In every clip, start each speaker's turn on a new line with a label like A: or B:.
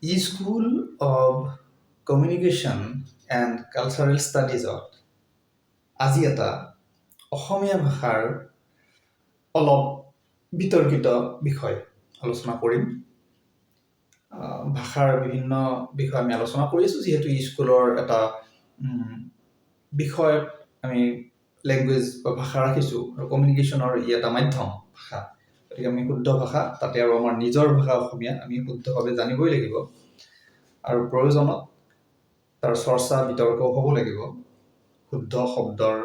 A: School of communication and cultural ষ্টাডিজত আজি এটা অসমীয়া ভাষাৰ অলপ বিতৰ্কিত বিষয় আলোচনা কৰিম। ভাষাৰ বিভিন্ন বিষয় আমি আলোচনা কৰি আছোঁ, যিহেতু স্কুলৰ এটা বিষয়ত আমি লেংগুৱেজ বা ভাষা ৰাখিছোঁ আৰু কমিউনিকেশ্যনৰ ই এটা মাধ্যম ভাষা, গতিকে আমি শুদ্ধ ভাষা, তাতে আৰু আমাৰ নিজৰ ভাষা অসমীয়া আমি শুদ্ধভাৱে জানিবই লাগিব আৰু প্ৰয়োজনত তাৰ চৰ্চা বিতৰ্কও হ'ব লাগিব শুদ্ধ শব্দৰ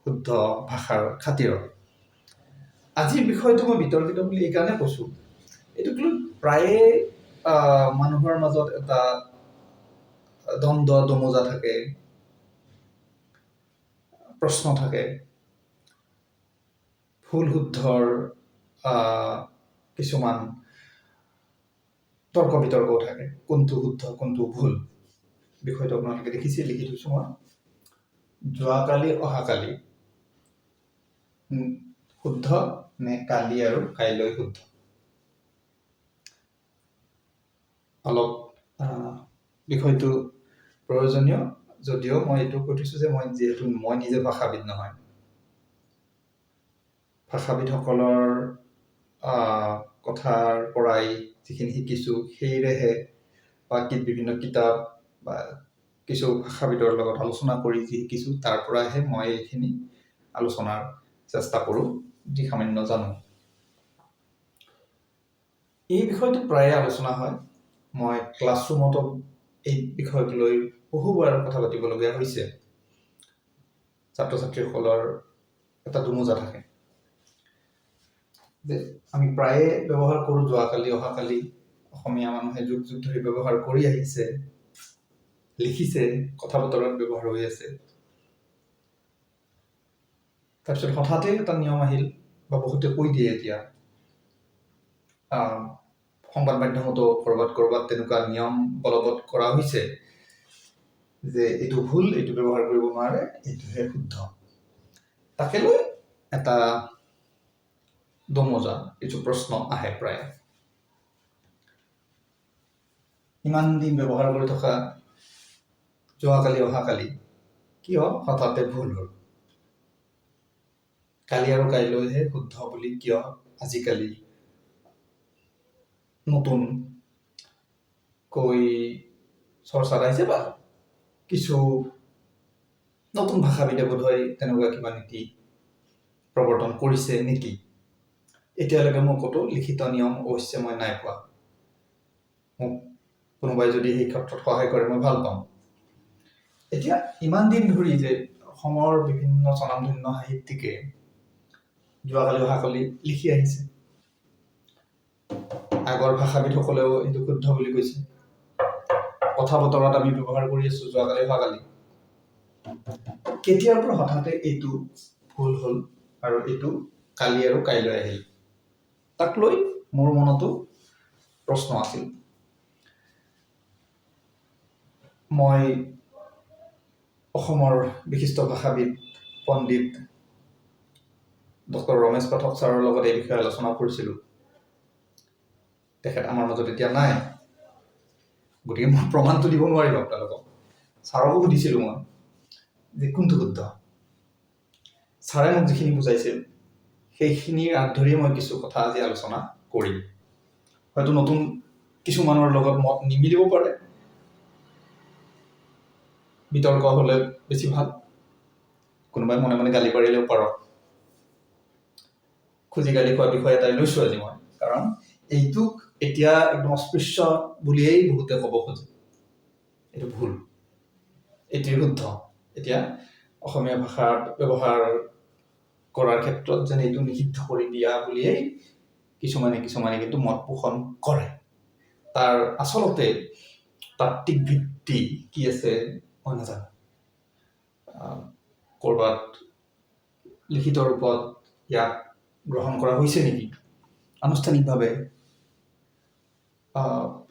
A: শুদ্ধ ভাষাৰ খাতিৰত। আজিৰ বিষয়টো মই বিতৰ্কিত বুলি এইকাৰণে কৈছোঁ, এইটোক লৈ প্ৰায়ে মানুহৰ মাজত এটা দ্বন্দ্ব দমোজা থাকে, প্ৰশ্ন থাকে, ভুল শুদ্ধৰ কিছুমান তৰ্ক বিতৰ্কও থাকে, কোনটো শুদ্ধ কোনটো ভুল। বিষয়টো আপোনালোকে দেখিছে, লিখি থৈছোঁ মই। যোৱাকালি অহাকালি শুদ্ধ নে কালি আৰু কাইলৈ শুদ্ধ? অলপ বিষয়টো প্ৰয়োজনীয়, যদিও মই এইটো কৈ থৈছোঁ যে যিহেতু মই নিজে ভাষাবিদ নহয়, ভাষাবিদসকলৰ কথাৰ পৰাই যিখিনি শিকিছোঁ সেইৰেহে বা বিভিন্ন কিতাপ বা কিছু ভাষাবিদৰ লগত আলোচনা কৰি যি শিকিছোঁ তাৰ পৰাহে মই এইখিনি আলোচনাৰ চেষ্টা কৰোঁ, যি সামান্য জানো। এই বিষয়টো প্ৰায়ে আলোচনা হয়। মই ক্লাছৰুমতো এই বিষয়ক লৈ বহুবাৰ কথা পাতিবলগীয়া হৈছে। ছাত্ৰ ছাত্ৰীসকলৰ এটা দোমোজা থাকে যে আমি প্ৰায়ে ব্যৱহাৰ কৰোঁ যোৱাকালি অহাকালি, অসমীয়া মানুহে যুগ যুগ ধৰি ব্যৱহাৰ কৰি আহিছে, লিখিছে, কথা বতৰাত ব্যৱহাৰ হৈ আছে। তাৰপিছত হঠাতে এটা নিয়ম আহিল, বা বহুতে কৈ দিয়ে এতিয়া, সংবাদ মাধ্যমতো ক'ৰবাত তেনেকুৱা নিয়ম বলবৎ কৰা হৈছে যে এইটো ভুল, এইটো ব্যৱহাৰ কৰিব নোৱাৰে, এইটোহে শুদ্ধ। তাকে লৈ এটা দমোজা, কিছু প্ৰশ্ন আহে প্ৰায়। ইমান দিন ব্যৱহাৰ কৰি থকা যোৱাকালি অহাকালি কিয় হঠাতে ভুল হ'ল? কালি আৰু কাইলৈহে শুদ্ধ বুলি কিয় আজিকালি নতুনকৈ চৰ্চাত আহিছে, বা কিছু নতুন ভাষাবিদে বোধহয় তেনেকুৱা কিবা নীতি প্ৰৱৰ্তন কৰিছে নেকি? এতিয়ালৈকে মই ক'তো লিখিত নিয়ম অৱশ্যে মই নাই পোৱা। মোক কোনোবাই যদি সেই ক্ষেত্ৰত সহায় কৰে মই ভাল পাম। এতিয়া ইমান দিন ধৰি যে অসমৰ বিভিন্ন স্বনামধন্য সাহিত্যিকে যোৱাকালি অহাকালি লিখি আহিছে, আগৰ ভাষাবিদসকলেও এইটো শুদ্ধ বুলি কৈছে, কথা বতৰাত আমি ব্যৱহাৰ কৰি আছোঁ যোৱাকালি অহাকালি। কেতিয়াৰ পৰা হঠাতে এইটো ভুল হ'ল আৰু এইটো কালি আৰু কাইলৈ আহিল? তাক লৈ মোৰ মনতো প্ৰশ্ন আছিল। মই অসমৰ বিশিষ্ট ভাষাবিদ পণ্ডিত ডক্টৰ ৰমেশ পাঠক ছাৰৰ লগত এই বিষয়ে আলোচনা কৰিছিলোঁ। তেখেত আমাৰ মাজত এতিয়া নাই, গতিকে মই প্ৰমাণটো দিব নোৱাৰিম আপোনালোকক। ছাৰকো সুধিছিলোঁ মই যে কোনটো শুদ্ধ। ছাৰে মোক যিখিনি বুজাইছিল সেইখিনিৰ আঁত ধৰি মই কিছু কথা আজি আলোচনা কৰিম। হয়তো নতুন কিছুমানৰ লগত মত নিমিলিব পাৰে, বিতৰ্ক হ'লে বেছি ভাল। কোনোবাই মনে মনে গালি পাৰিলেও পাৰক, খুজি গালি খোৱা বিষয় এটাই লৈছোঁ আজি মই, কাৰণ এইটোক এতিয়া একদম অস্পৃশ্য বুলিয়েই বহুতে ক'ব খোজে। এইটো ভুল, এইটোৱে শুদ্ধ। এতিয়া অসমীয়া ভাষাৰ ব্যৱহাৰ কৰাৰ ক্ষেত্ৰত যেন এইটো নিষিদ্ধ কৰি দিয়া বুলিয়েই কিছুমানে কিন্তু মত পোষণ কৰে। তাৰ আচলতে তাত্ত্বিক ভিত্তি কি আছে মই নাজানো। ক'ৰবাত লিখিত ৰূপত ইয়াক গ্ৰহণ কৰা হৈছে নেকি আনুষ্ঠানিকভাৱে,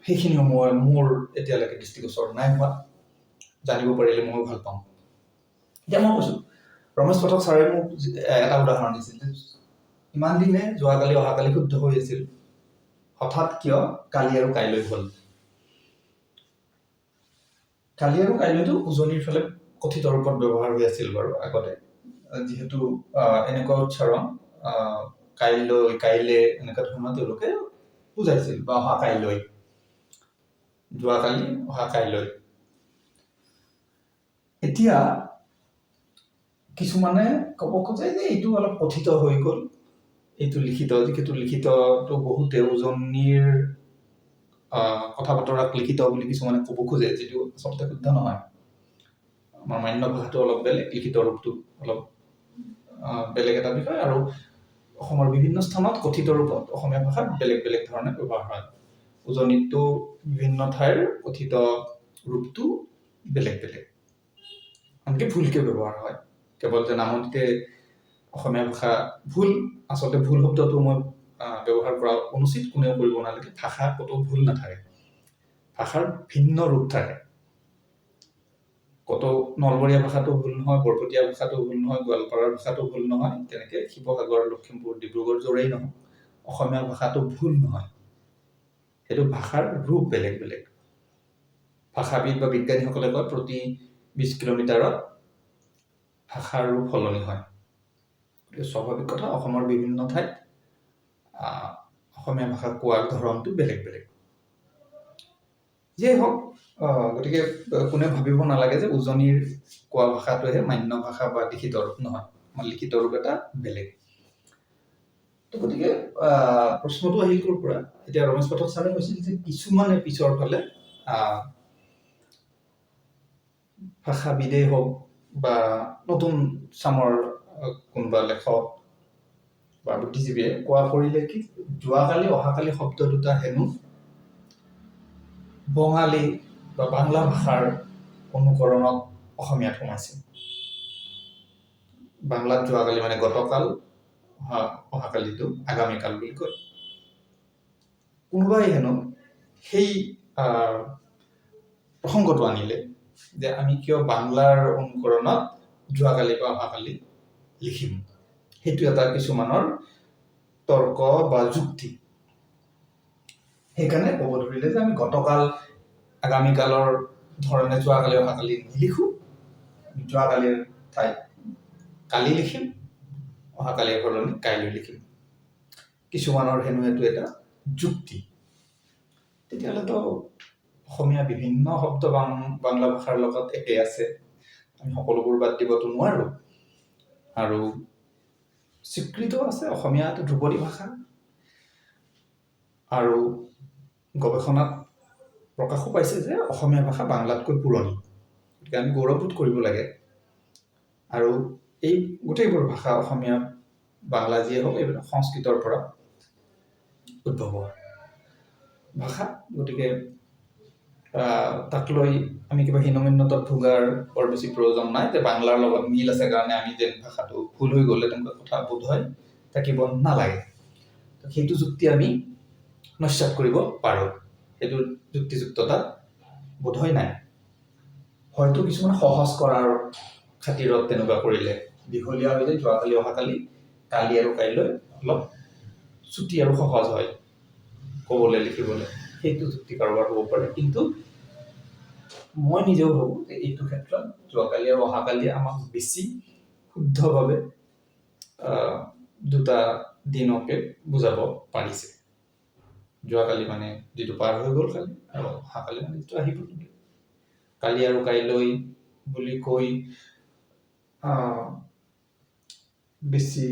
A: সেইখিনিও মোৰ এতিয়ালৈকে দৃষ্টিগোচৰ নাই হোৱা। জানিব পাৰিলে ময়ো ভাল পাওঁ। এতিয়া মই কৈছোঁ, ৰমেশ পাঠক ছাৰে মোক এটা উদাহৰণ দিছিল যে ইমান দিনে যোৱাকালি অহাকালি শুদ্ধ হৈ আছিল, হঠাৎ কিয় কালি আৰু কাইলৈ হ'ল? কালি আৰু কাইলৈতো উজনিৰ ফালে কথিত ৰূপত ব্যৱহাৰ হৈ আছিল বাৰু আগতে, যিহেতু এনেকুৱা উচ্চাৰণ কাইলৈ, কাইলে এনেকুৱা ধৰণৰ তেওঁলোকে বুজাইছিল, বা অহা কাইলৈ, যোৱাকালি, অহা কাইলৈ। এতিয়া কিছুমানে ক'ব খোজে যে এইটো অলপ কথিত হৈ গ'ল, এইটো লিখিত, যিহেতু লিখিতটো বহুতে উজনিৰ কথা বতৰাক লিখিত বুলি কিছুমানে ক'ব খোজে, যিটো আচলতে শুদ্ধ নহয়। আমাৰ মান্য ভাষাটো অলপ বেলেগ, লিখিত ৰূপটো অলপ বেলেগ এটা বিষয়, আৰু অসমৰ বিভিন্ন স্থানত কথিত ৰূপত অসমীয়া ভাষাত বেলেগ বেলেগ ধৰণে ব্যৱহাৰ হয়। উজনিতো বিভিন্ন ঠাইৰ কথিত ৰূপটো বেলেগ বেলেগ, আনকি ভুলকে ব্যৱহাৰ হয়। কেৱল যে নামতে অসমীয়া ভাষা ভুল, আচলতে ভুল শব্দটো মই ব্যৱহাৰ কৰা অনুচিত, কোনেও কৰিব নালাগে। ভাষা ক'তো ভুল নাথাকে, ভাষাৰ ভিন্ন ৰূপ থাকে। ক'তো নলবৰীয়া ভাষাটো ভুল নহয়, বৰপতীয়া ভাষাটো ভুল নহয়, গোৱালপাৰাৰ ভাষাটো ভুল নহয়, তেনেকে শিৱসাগৰ, লখিমপুৰ, ডিব্ৰুগড় য'ৰেই নহয়, অসমীয়া ভাষাটো ভুল নহয়। সেইটো ভাষাৰ ৰূপ বেলেগ বেলেগ। ভাষাবিদ বা বিজ্ঞানীসকলে কয় প্ৰতি 20 কিলোমিটাৰত ভাষাৰ ৰূপ সলনি হয়। গতিকে স্বাভাৱিক কথা, অসমৰ বিভিন্ন ঠাইত অসমীয়া ভাষা কোৱাৰ ধৰণটো বেলেগ বেলেগ। যিয়েই হওক, গতিকে কোনে ভাবিব নালাগে যে উজনিৰ কোৱা ভাষাটোহে মান্য ভাষা বা লিখিত ৰূপ। নহয়, লিখিত ৰূপ এটা বেলেগ। তো গতিকে প্ৰশ্নটো আহিল ক'ৰ পৰা? এতিয়া ৰমেশ পাঠক ছাৰে কৈছিল যে কিছুমানে পিছৰ ফালে ভাষাবিদেই হওক বা নতুন চামৰ কোনোবা লেখক বা বুদ্ধিজীৱীয়ে কোৱা কৰিলে কি, যোৱাকালি অহাকালি শব্দ দুটা হেনো বঙালী বা বাংলা ভাষাৰ অনুকৰণত অসমীয়াত সোমাইছে। বাংলাত যোৱাকালি মানে গতকাল, অহাকালিটো আগামীকাল বুলি কয়। কোনোবাই হেনো সেই প্ৰসংগটো আনিলে যে আমি কিয় বাংলাৰ অনুকৰণত যোৱাকালি বা অহাকালি লিখিম। সেইটো এটা কিছুমানৰ তৰ্ক বা যুক্তি। সেইকাৰণে ক'ব ধৰিলে যে আমি গতকাল আগামীকালৰ ধৰণে যোৱাকালি অহাকালি নিলিখো, যোৱাকালিৰ ঠাইত কালি লিখিম, অহাকালিৰ সলনি কাইলৈ লিখিম। কিছুমানৰ হেনো এইটো এটা যুক্তি। তেতিয়াহ'লেতো অসমীয়া বিভিন্ন শব্দ বাংলা ভাষাৰ লগত একে আছে, আমি সকলোবোৰ বাদ দিবতো নোৱাৰো। আৰু স্বীকৃত আছে অসমীয়াটো ধ্ৰুপদী ভাষা, আৰু গৱেষণাত প্ৰকাশো পাইছে যে অসমীয়া ভাষা বাংলাতকৈ পুৰণি। গতিকে আমি গৌৰৱবোধ কৰিব লাগে। আৰু এই গোটেইবোৰ ভাষা, অসমীয়া, বাংলা যিয়ে হওক, এইবিলাক সংস্কৃতৰ পৰা উদ্ভৱ হোৱা ভাষা। গতিকে তাক লৈ আমি কিবা হীনমন্যতাত ভোগাৰ বৰ বেছি প্ৰয়োজন নাই, যে বাংলাৰ লগত মিল আছে কাৰণে আমি যেন ভাষাটো ভুল হৈ গ'লে তেনেকুৱা কথা বোধ হয় থাকিব নালাগে। সেইটো যুক্তি আমি নস্যাৎ কৰিব পাৰোঁ। সেইটো যুক্তিযুক্ততা বোধ হয় নাই। হয়তো কিছুমান সহজ কৰাৰ খাতিৰত তেনেকুৱা কৰিলে, দীঘলীয়া হৈ যায় যোৱাকালি অহাকালি, কালি আৰু কাইলৈ অলপ ছুটি আৰু সহজ হয় ক'বলৈ লিখিবলৈ, সেইটো যুক্তি কাৰোবাৰ হ'ব পাৰে। কিন্তু মই নিজেও ভাবোঁ যে এইটো ক্ষেত্ৰত যোৱাকালি আৰু অহাকালি আমাক বেছি শুদ্ধভাৱে দুটা দিনকে বুজাব পাৰিছে। যোৱাকালি মানে যিটো পাৰ হৈ গ'ল কালি, আৰু অহাকালি মানে যিটো আহিব। কালি আৰু কাইলৈ বুলি কৈ বেছি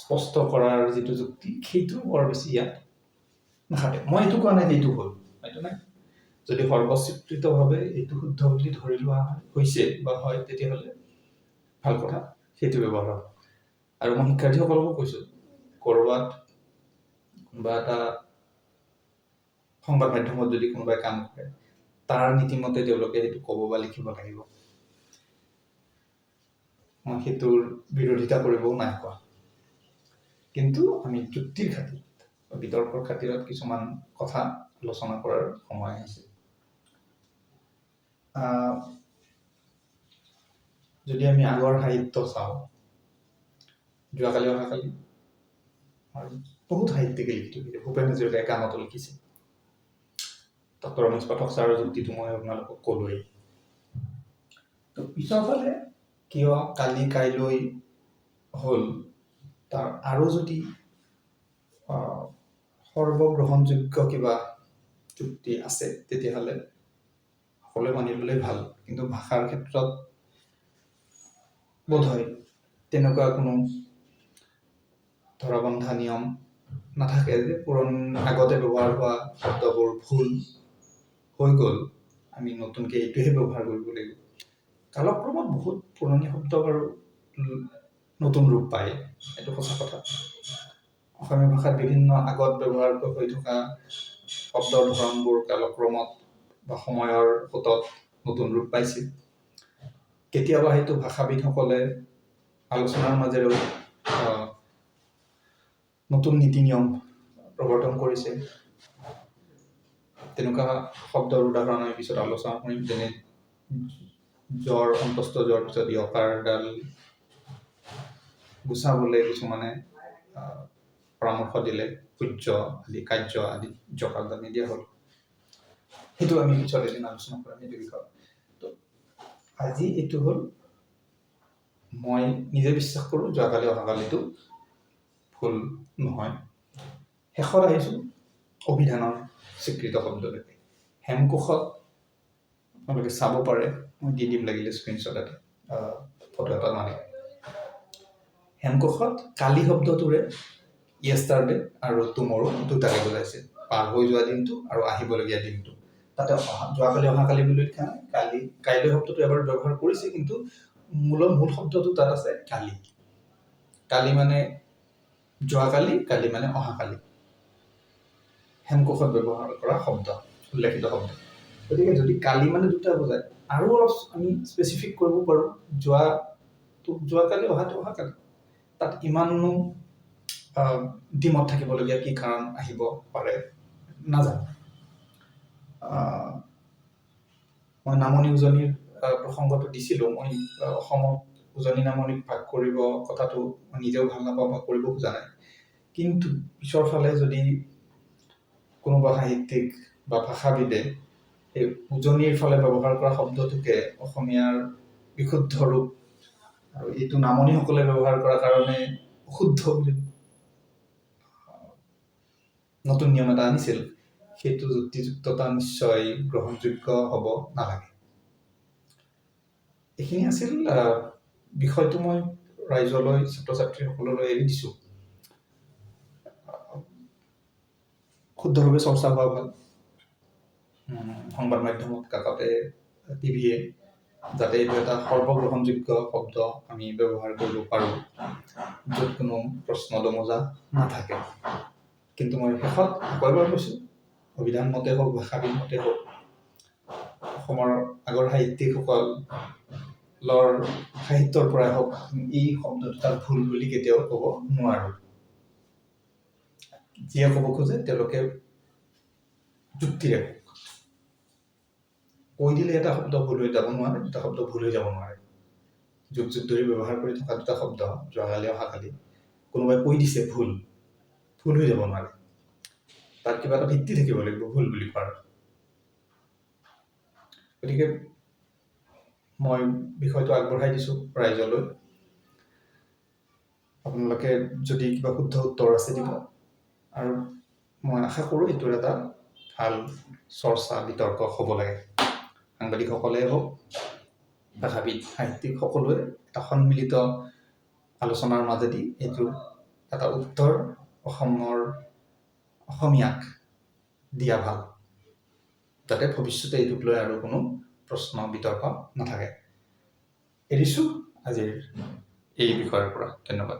A: স্পষ্ট কৰাৰ যিটো যুক্তি, সেইটো বৰ বেছি ইয়াত নাখাতে। মই এইটো কোৱা নাই যে এইটো হ'ল, এইটো নাই। যদি সৰ্বস্বীকৃতভাৱে এইটো শুদ্ধ বুলি ধৰি লোৱা হৈছে বা হয়, তেতিয়াহ'লে ভাল কথা, সেইটো ব্যৱহাৰ হ'ব। আৰু মই শিক্ষাৰ্থীসকলকো কৈছোঁ, ক'ৰবাত কোনোবা এটা সংবাদ মাধ্যমত যদি কোনোবাই কাম কৰে, তাৰ নীতিমতে তেওঁলোকে সেইটো ক'ব বা লিখিব লাগিব। মই সেইটোৰ বিৰোধিতা কৰিবও নাই কোৱা। কিন্তু আমি যুক্তিৰ খাতিৰত, বিতৰ্কৰ খাতিৰত কিছুমান কথা আলোচনা কৰাৰ সময় আহিছে। যদি আমি আগৰ সাহিত্য চাওঁ, যোৱাকালি অহাকালি বহুত সাহিত্যিকে লিখিছে। ভূপেন হাজৰিকাই গানতো লিখিছে। ডক্টৰ ৰমেশ পাঠক ছাৰৰ যুক্তিটো মই আপোনালোকক ক'লোৱেই। তো পিছৰ ফালে কিয় কালি কাইলৈ হ'ল তাৰ আৰু যদি সৰ্বগ্ৰহণযোগ্য কিবা যুক্তি আছে তেতিয়াহ'লে সকলোৱে মানি ল'লেই ভাল। কিন্তু ভাষাৰ ক্ষেত্ৰত বোধ হয় তেনেকুৱা কোনো ধৰাবন্ধা নিয়ম নাথাকে যে আগতে ব্যৱহাৰ হোৱা শব্দবোৰ ভুল হৈ গ'ল, আমি নতুনকৈ এইটোহে ব্যৱহাৰ কৰিব লাগিব। কালক্ৰমত বহুত পুৰণি শব্দ বাৰু নতুন ৰূপ পায়, এইটো সঁচা কথা। অসমীয়া ভাষাত বিভিন্ন আগত ব্যৱহাৰ হৈ থকা শব্দৰ ধৰণবোৰ কালক্ৰমত বা সময়ৰ সোঁতত নতুন ৰূপ পাইছিল। কেতিয়াবা হয়তো ভাষাবিদসকলে আলোচনাৰ মাজেৰেও নতুন নীতি নিয়ম প্ৰৱৰ্তন কৰিছে। তেনেকুৱা শব্দৰ উদাহৰণ আমি পিছত আলোচনা কৰিম, যেনে জ্বৰ, অন্তস্থ জ্বৰ পিছত য়কাৰডাল গুচাবলৈ কিছুমানে পৰামৰ্শ দিলে, সূৰ্য আদি কাৰ্য আদি জকাৰডাল নিদিয়া হ'ল। সেইটো আমি পিছত এদিন আলোচনা কৰিম সেইটো বিষয়ে। তো আজি এইটো হ'ল, মই নিজে বিশ্বাস কৰোঁ যোৱাকালি অহাকালিটো ভুল নহয়। শেষত আহিছোঁ অভিধানৰ স্বীকৃত শব্দলৈকে। হেমকোষত আপোনালোকে চাব পাৰে, মই দি দিম লাগিলে স্ক্ৰীনশ্বট এটা, ফটো এটা মানে। হেমকোষত কালি শব্দটোৰে য়েষ্টাৰডে আৰু টুমৰো দুটাকে বুজাইছে, পাৰ হৈ যোৱা দিনটো আৰু আহিবলগীয়া দিনটো। তাতে যোৱাকালি অহাকালি বুলি লিখা নাই, কাইলৈ শব্দটো এবাৰ ব্যৱহাৰ কৰিছে, কিন্তু মূল শব্দটো তাত আছে কালি। কালি মানে যোৱাকালি, কালি মানে অহাকালি। হেমকোষত ব্যৱহাৰ কৰা শব্দ, উল্লেখিত শব্দ। গতিকে যদি কালি মানে দুটা বুজায়, আৰু অলপ আমি স্পেচিফিক কৰিব পাৰোঁ, যোৱাকালি অহাটো অহাকালি। তাত ইমানো ডিমত থাকিবলগীয়া কি কাৰণ আহিব পাৰে নাজানো। মই নামনি উজনিৰ প্ৰসংগটো দিছিলোঁ। মই অসমত উজনি নামনিক ভাগ কৰিব কথাটো মই নিজেও ভাল নাপাওঁ, ভাগ কৰিব খোজা নাই। কিন্তু পিছৰ ফালে যদি কোনোবা সাহিত্যিক বা ভাষাবিদে এই উজনিৰ ফালে ব্যৱহাৰ কৰা শব্দটোকে অসমীয়াৰ বিশুদ্ধ ৰূপ আৰু এইটো নামনিসকলে ব্যৱহাৰ কৰাৰ কাৰণে অশুদ্ধ বুলি নতুন নিয়ম এটা আনিছিল, সেইটো যুক্তিযুক্ততা নিশ্চয় গ্ৰহণযোগ্য হ'ব নালাগে। এইখিনি আছিল বিষয়টো, মই ৰাইজলৈ, ছাত্ৰ ছাত্ৰীসকললৈ এৰি দিছোঁ। শুদ্ধভাৱে চৰ্চা হোৱা ভাল। সংবাদ মাধ্যমত, কাকতে, টিভিয়ে যাতে এইটো এটা সৰ্বগ্ৰহণযোগ্য শব্দ আমি ব্যৱহাৰ কৰিব পাৰোঁ, য'ত কোনো প্ৰশ্ন দমোজা নাথাকে। কিন্তু মই শেষত আকৌ এবাৰ কৈছোঁ, অভিধান মতে হওক, ভাষাবিদ মতে হওক, অসমৰ আগৰ সাহিত্যিকসকলৰ সাহিত্যৰ পৰাই হওক, এই শব্দ দুটা ভুল বুলি কেতিয়াও ক'ব নোৱাৰোঁ। যিয়ে ক'ব খোজে তেওঁলোকে যুক্তিৰে কৈ দিলে এটা শব্দ ভুল হৈ যাব নোৱাৰে, দুটা শব্দ ভুল হৈ যাব নোৱাৰে। যুগ যুগ ধৰি ব্যৱহাৰ কৰি থকা দুটা শব্দ, যোৱাকালি অহাকালি, কোনোবাই কৈ দিছে ভুল হৈ যাব নোৱাৰে। তাত কিবা এটা ভিত্তি থাকিব লাগিব ভুল বুলি কোৱাৰ। গতিকে মই বিষয়টো আগবঢ়াই দিছোঁ ৰাইজলৈ। আপোনালোকে যদি কিবা শুদ্ধ উত্তৰ আছে দিব, আৰু মই আশা কৰোঁ এইটোৰ এটা ভাল চৰ্চা বিতৰ্ক হ'ব লাগে। সাংবাদিকসকলে হওক, ভাষাবিদ, সাহিত্যিক সকলোৱে এটা সন্মিলিত আলোচনাৰ মাজেদি এইটোৰ এটা উত্তৰ অসমীয়াক দিয়া ভাল, যাতে ভৱিষ্যতে এইটোক লৈ আৰু কোনো প্ৰশ্ন বিতৰ্ক নাথাকে। এৰিছোঁ আজিৰ এই বিষয়ৰ পৰা। ধন্যবাদ।